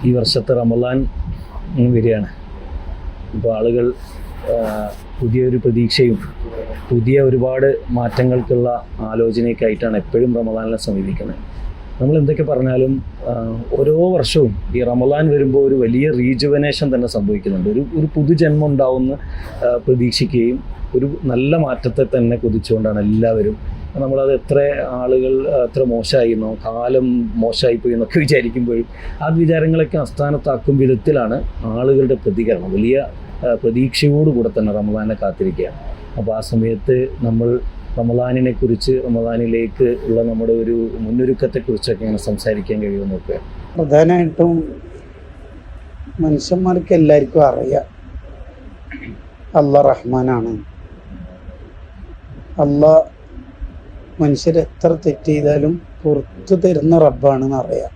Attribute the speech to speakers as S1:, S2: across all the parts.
S1: ഈ വർഷത്തെ റമദാൻ വരികയാണ്. ഇപ്പോൾ ആളുകൾ പുതിയൊരു പ്രതീക്ഷയും പുതിയ ഒരുപാട് മാറ്റങ്ങൾക്കുള്ള ആലോചനയൊക്കെയായിട്ടാണ് എപ്പോഴും റമദാനിനെ സമീപിക്കുന്നത്. നമ്മൾ എന്തൊക്കെ പറഞ്ഞാലും ഓരോ വർഷവും ഈ റമദാൻ വരുമ്പോൾ ഒരു വലിയ റീജുവനേഷൻ തന്നെ സംഭവിക്കുന്നുണ്ട്. ഒരു പുതുജന്മം ഉണ്ടാവുമെന്ന് പ്രതീക്ഷിക്കുകയും ഒരു നല്ല മാറ്റത്തെ തന്നെ കൊതിച്ചുകൊണ്ടാണ് എല്ലാവരും. നമ്മളത് എത്ര ആളുകൾ എത്ര മോശമായിരുന്നോ, കാലം മോശമായിപ്പോയി എന്നൊക്കെ വിചാരിക്കുമ്പോഴും ആ വിചാരങ്ങളൊക്കെ അസ്ഥാനത്താക്കും വിധത്തിലാണ് ആളുകളുടെ പ്രതികരണം. വലിയ പ്രതീക്ഷയോടുകൂടെ തന്നെ റമദാനെ കാത്തിരിക്കുകയാണ്. അപ്പോൾ ആ സമയത്ത് നമ്മൾ റമദാനിനെ കുറിച്ച്, റമദാനിലേക്ക് ഉള്ള നമ്മുടെ ഒരു മുന്നൊരുക്കത്തെക്കുറിച്ചൊക്കെ ഇങ്ങനെ സംസാരിക്കാൻ കഴിയുമെന്ന് നോക്കുക.
S2: പ്രധാനമായിട്ടും മനുഷ്യന്മാർക്ക് എല്ലാവർക്കും അറിയാം അല്ലാഹ് റഹ്മാനാണ്. അല്ലാഹ് മനുഷ്യരെത്ര തെറ്റ് ചെയ്താലും പുറത്തു തരുന്ന റബ്ബാണെന്ന് അറിയാം.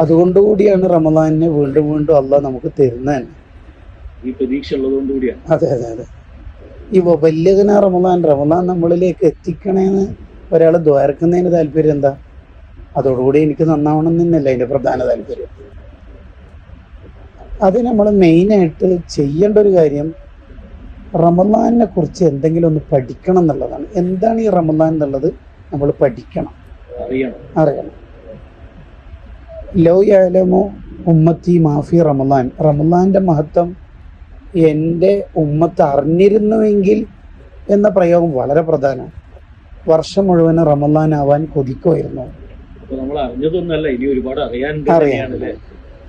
S2: അതുകൊണ്ടുകൂടിയാണ് റമദാനിനെ വീണ്ടും വീണ്ടും അല്ലാഹ് നമുക്ക് തരുന്നത്.
S1: ഈ പ്രതീക്ഷ ഉള്ളതുകൊണ്ടുകൂടിയാണ്.
S2: അതെ അതെ അതെ. ഈ വല്യകന റമദാൻ നമ്മളിലേക്ക് എത്തിക്കണേന്ന് ഒരാൾ ദ്വാരക്കുന്നതിന് താല്പര്യം എന്താ? അതോടുകൂടി എനിക്ക് നന്നാവണം എന്നല്ല അതിൻ്റെ പ്രധാന താല്പര്യം. അത് നമ്മൾ മെയിനായിട്ട് ചെയ്യേണ്ട ഒരു കാര്യം റമദാനിനെ കുറിച്ച് എന്തെങ്കിലും ഒന്ന് പഠിക്കണം എന്നുള്ളതാണ്. എന്താണ് ഈ റമദാൻ എന്നുള്ളത് നമ്മൾ പഠിക്കണം, അറിയണം. ലൗ യഅലമു ഉമ്മത്തി മാഫി റമദാൻ, റമദാന്റെ മഹത്വം എൻ്റെ ഉമ്മത്ത് അറിഞ്ഞിരുന്നുവെങ്കിൽ എന്ന പ്രയോഗം വളരെ പ്രധാനമാണ്. വർഷം മുഴുവൻ റമദാൻ ആവാൻ കൊതിക്കുമായിരുന്നു. അറിയാൻ,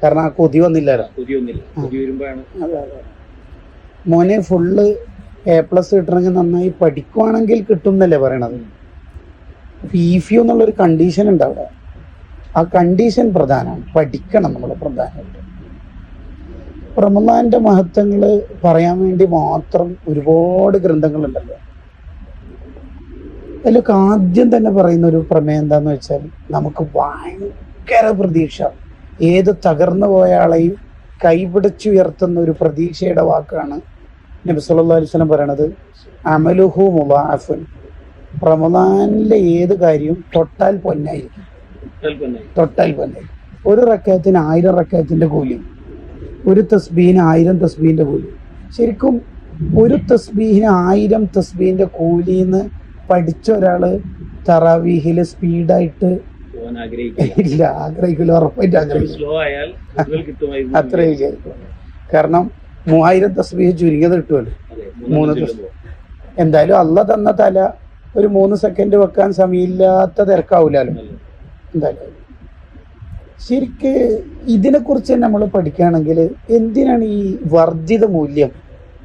S2: കാരണം ആ കൊതി വന്നില്ലല്ലോ. മോനെ ഫുള്ള് A+ കിട്ടണമെങ്കിൽ നന്നായി പഠിക്കുവാണെങ്കിൽ കിട്ടും എന്നല്ലേ പറയണത്. ഫീഫ്യൂ എന്നുള്ളൊരു കണ്ടീഷൻ ഉണ്ട് അവിടെ. ആ കണ്ടീഷൻ പ്രധാനമാണ്. പഠിക്കണം നമ്മൾ പ്രധാനമായിട്ട്. റമദാന്റെ മഹത്വങ്ങൾ പറയാൻ വേണ്ടി മാത്രം ഒരുപാട് ഗ്രന്ഥങ്ങളുണ്ടല്ലോ. അതിലൊക്കെ ആദ്യം തന്നെ പറയുന്ന ഒരു പ്രമേയം എന്താന്ന് വെച്ചാൽ, നമുക്ക് ഭയങ്കര പ്രതീക്ഷ, ഏത് തകർന്നു പോയ ആളെയും കൈപിടിച്ചുയർത്തുന്ന ഒരു പ്രതീക്ഷയുടെ വാക്കാണ് നബി സല്ലല്ലാഹു അലൈഹി വസല്ലം പറയണത്. അമലുഹു മുളാഅഫുൻ, റമദാനിലെ ഏത് കാര്യവും തൊട്ടാൽ പൊന്നായിരിക്കും. തൊട്ടാൽ പൊന്നായി. ഒരു റക്അത്തിന് 1000 റക്അത്തിന്റെ കൂലി, ഒരു തസ്ബീഹിന് 1000 തസ്ബീഹിന്റെ കൂലി. ശരിക്കും ഒരു തസ്ബീഹിന് 1000 തസ്ബീഹിന്റെ കൂലിന്ന് പഠിച്ച ഒരാള് തറാവീഹില് സ്പീഡായിട്ട് ഇല്ല, ആഗ്രഹിക്കില്ല, ഉറപ്പായിട്ട് ആഗ്രഹിക്കില്ല. അത്രേ വിചാരിക്കും. കാരണം 3000 തസ്ബീഹ് ചുരുങ്ങിയത് കിട്ടുമല്ലോ. 3 തസ്ബീഹ് എന്തായാലും അള്ളാഹ് തന്ന തല ഒരു 3 സെക്കൻഡ് വെക്കാൻ സമയമില്ലാത്ത തിരക്കാവൂലല്ലോ എന്തായാലും. ശരിക്ക് ഇതിനെക്കുറിച്ച് നമ്മൾ പഠിക്കുകയാണെങ്കിൽ എന്തിനാണ് ഈ വർദ്ധിത മൂല്യം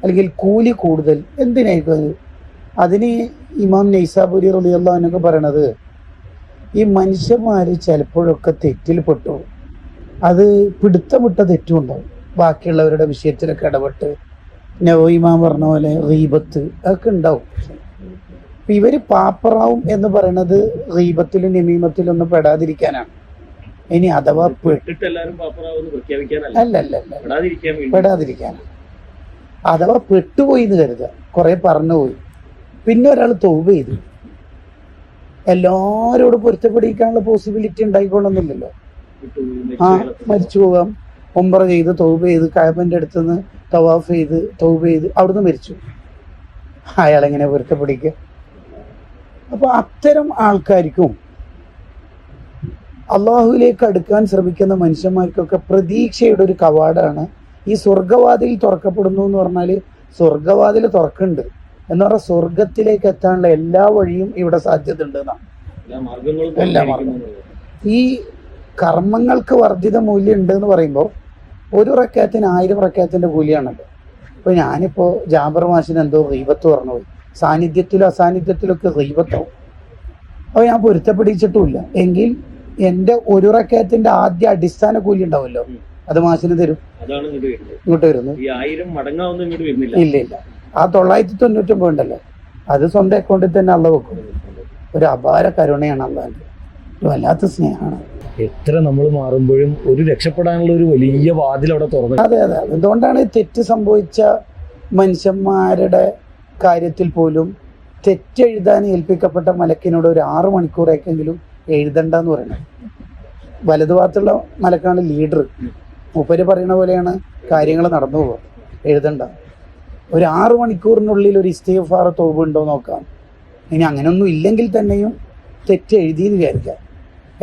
S2: അല്ലെങ്കിൽ കൂലി കൂടുതൽ എന്തിനായിരിക്കും? അതിന് ഇമാം നൈസാബുരി റളിയല്ലാഹു അൻഹു പറയണത്, ഈ മനുഷ്യന്മാർ ചിലപ്പോഴൊക്കെ തെറ്റിൽ പെട്ടു, അത് പിടുത്തം വിട്ട തെറ്റും ഉണ്ടാവും. ബാക്കിയുള്ളവരുടെ വിഷയത്തിലൊക്കെ ഇടപെട്ട് നവീമാൻ പറഞ്ഞ പോലെ ഗീബത്ത് അതൊക്കെ ഉണ്ടാവും. ഇവര് പാപ്പറാവും എന്ന് പറയുന്നത് ഗീബത്തിലും നമീമത്തിലും ഒന്നും പെടാതിരിക്കാനാണ്. ഇനി അഥവാ പെടാതിരിക്കാനാണ്. അഥവാ പെട്ടുപോയി എന്ന് കരുതുക, കുറെ പറഞ്ഞുപോയി, പിന്നെ ഒരാൾ തൗബ ചെയ്തു, എല്ലാവരോടും പൊരുത്തപ്പെടിക്കാനുള്ള പോസിബിലിറ്റി ഉണ്ടായിക്കൊള്ളുന്നില്ലല്ലോ. ആ മരിച്ചു പോകാം. ഉംറ ചെയ്ത് തൗബ ചെയ്ത് കഅബന്റെ അടുത്തുനിന്ന് തവാഫ് ചെയ്ത് തൗബ ചെയ്ത് അവിടുന്ന് മരിച്ചു. അയാളെങ്ങനെ പൊരുത്തപ്പെടിക്കുക? അപ്പൊ അത്തരം ആൾക്കാർക്കും അള്ളാഹുവിലേക്ക് അടുക്കാൻ ശ്രമിക്കുന്ന മനുഷ്യന്മാർക്കൊക്കെ പ്രതീക്ഷയുടെ ഒരു കവാടാണ് ഈ സ്വർഗവാതിൽ തുറക്കപ്പെടുന്നു എന്ന് പറഞ്ഞാൽ. സ്വർഗവാതിൽ തുറക്കുന്നുണ്ട് എന്ന് പറഞ്ഞാൽ സ്വർഗത്തിലേക്ക് എത്താനുള്ള എല്ലാ വഴിയും ഇവിടെ സാധ്യത ഉണ്ട് എന്നാണ്. എല്ലാ മാർഗങ്ങളും. ഈ കർമ്മങ്ങൾക്ക് വർദ്ധിത മൂല്യം ഉണ്ട് എന്ന് പറയുമ്പോൾ ഒരു റക്അത്തിന് 1000 റക്അത്തിന്റെ കൂലിയാണല്ലോ. ഇപ്പൊ ഞാനിപ്പോ ജാബർ മാഷിന് എന്തോ ഗീബത്ത് പറഞ്ഞു പോയി, സാന്നിധ്യത്തിലും അസാന്നിധ്യത്തിലൊക്കെ ഗീബത്താവും. അപ്പോൾ ഞാൻ പൊരുത്തപ്പെടിച്ചിട്ടുമില്ല എങ്കിൽ എൻ്റെ ഒരു റക്അത്തിന്റെ ആദ്യ അടിസ്ഥാന കൂലി ഉണ്ടാവുമല്ലോ, അത് മാഷിന് തരും. ഇങ്ങോട്ട് വരുന്നു ഇല്ല ഇല്ല. ആ 999 ഉണ്ടല്ലോ, അത് സ്വന്തം അക്കൗണ്ടിൽ തന്നെ അള്ള വെക്കും. ഒരു അപാര കരുണയാണ് അള്ളാന്റെ, ഒരു വല്ലാത്ത സ്നേഹമാണ്.
S1: എത്ര നമ്മൾ മാറുമ്പോഴും ഒരു രക്ഷപ്പെടാനുള്ള ഒരു വലിയ വാതിൽ അവിടെ തുറന്നു.
S2: അതെ അതെ. അതുകൊണ്ടാണ് തെറ്റ് സംഭവിച്ച മനുഷ്യന്മാരുടെ കാര്യത്തിൽ പോലും തെറ്റെഴുതാൻ ഏൽപ്പിക്കപ്പെട്ട മലക്കിനോട് ഒരു 6 മണിക്കൂറേക്കെങ്കിലും എഴുതണ്ടെന്ന് പറയുന്നത്. വലതുഭാഗത്തുള്ള മലക്കാണ് ലീഡർ. മൂപ്പര് പറയുന്ന പോലെയാണ് കാര്യങ്ങൾ നടന്നു പോകുക. എഴുതണ്ട, ഒരു 6 മണിക്കൂറിനുള്ളിൽ ഒരു ഇസ്തിഗ്ഫാർ തൗബ ഉണ്ടോ നോക്കാം. ഇനി അങ്ങനെയൊന്നും ഇല്ലെങ്കിൽ തന്നെയും തെറ്റ് എഴുതിയെന്ന് വിചാരിക്കാം.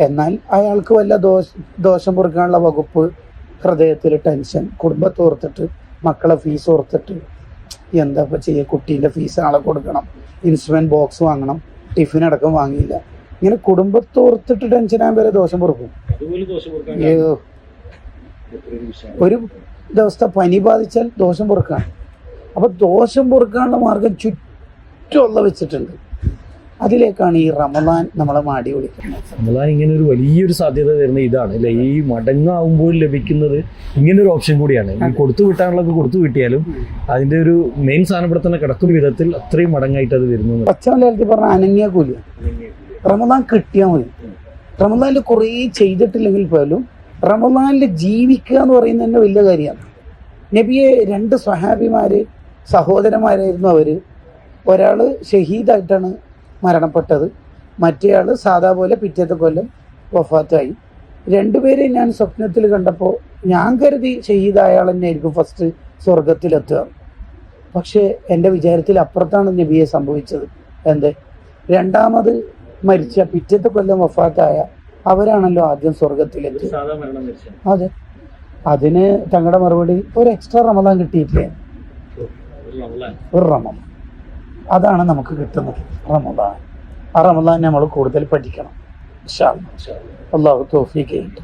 S2: എന്നാൽ അയാൾക്ക് വല്ല ദോഷം പൊറുക്കാനുള്ള വകുപ്പ്, ഹൃദയത്തിൽ ടെൻഷൻ, കുടുംബത്തെ ഓർത്തിട്ട്, മക്കളെ ഫീസ് ഓർത്തിട്ട്, എന്താ ഇപ്പോൾ ചെയ്യുക, കുട്ടീൻ്റെ ഫീസ് നാളെ കൊടുക്കണം, ഇൻസ്ട്രുമെൻറ്റ് ബോക്സ് വാങ്ങണം, ടിഫിൻ അടക്കം വാങ്ങിയില്ല, ഇങ്ങനെ കുടുംബത്തെ ഓർത്തിട്ട് ടെൻഷനാകാൻ വരെ ദോഷം പൊറുക്കും. ഒരു ദിവസത്തെ പനി ബാധിച്ചാൽ ദോഷം പൊറുക്കാണ്. അപ്പോൾ ദോഷം പൊറുക്കാനുള്ള മാർഗം ചുറ്റുമുള്ള വെച്ചിട്ടുണ്ട്. അതിലേക്കാണ് ഈ റമദാൻ നമ്മളെ മാടി വിളിക്കുന്നത്.
S1: റമദാൻ ഇങ്ങനെ ഒരു വലിയൊരു സാധ്യത തരുന്ന ഇതാണ് അല്ലെ, ഈ മടങ്ങാവുമ്പോൾ ലഭിക്കുന്നത് ഇങ്ങനൊരു ഓപ്ഷൻ കൂടിയാണ്. ഈ കൊടുത്തു വിട്ടാനുള്ളത് കൊടുത്തു വിട്ടിയാലും അതിന്റെ ഒരു മെയിൻ സാധനം ഇവിടെ തന്നെ കിടക്കുന്ന വിധത്തിൽ അത്രയും മടങ്ങായിട്ട് അത് വരുന്നു.
S2: പച്ച മലയാളത്തിൽ പറഞ്ഞ അനങ്ങിയ കൂലിയ. റമദാൻ കിട്ടിയാൽ മതി. റമദാനിൽ കുറേ ചെയ്തിട്ടില്ലെങ്കിൽ പോലും റമദാനിൽ ജീവിക്കുക എന്ന് പറയുന്നത് തന്നെ വലിയ കാര്യമാണ്. നബിയെ 2 സ്വഹാബിമാര് സഹോദരന്മാരായിരുന്നു. അവര് ഒരാൾ ഷഹീദായിട്ടാണ് മരണപ്പെട്ടത്, മറ്റേയാൾ സാധാ പോലെ പിറ്റേത്തെ കൊല്ലം വഫാത്തായി. 2 പേരെ ഞാൻ സ്വപ്നത്തിൽ കണ്ടപ്പോൾ ഞാൻ കരുതി ഷഹീദായ ആൾ തന്നെ ആയിരിക്കും ഫസ്റ്റ് സ്വർഗത്തിലെത്തുക. പക്ഷേ എൻ്റെ വിചാരത്തിൽ അപ്പുറത്താണ് നബിയെ സംഭവിച്ചത്. എന്ത്, രണ്ടാമത് മരിച്ച പിറ്റേത്തെ കൊല്ലം വഫാത്തായ അവരാണല്ലോ ആദ്യം സ്വർഗത്തിലെത്തി. അതെ, അതിന് തങ്ങളുടെ മറുപടി ഒരു എക്സ്ട്രാ റമദാൻ കിട്ടിയിട്ടില്ലേ, ഒരു റമദാൻ. അതാണ് നമുക്ക് കിട്ടുന്നത് റമദാൻ. ആ റമദാൻ നമ്മൾ കൂടുതൽ പഠിക്കണം. ഇൻഷാ അല്ലാഹ്. അല്ലാഹു തൗഫീഖ് ചെയ്യട്ടെ.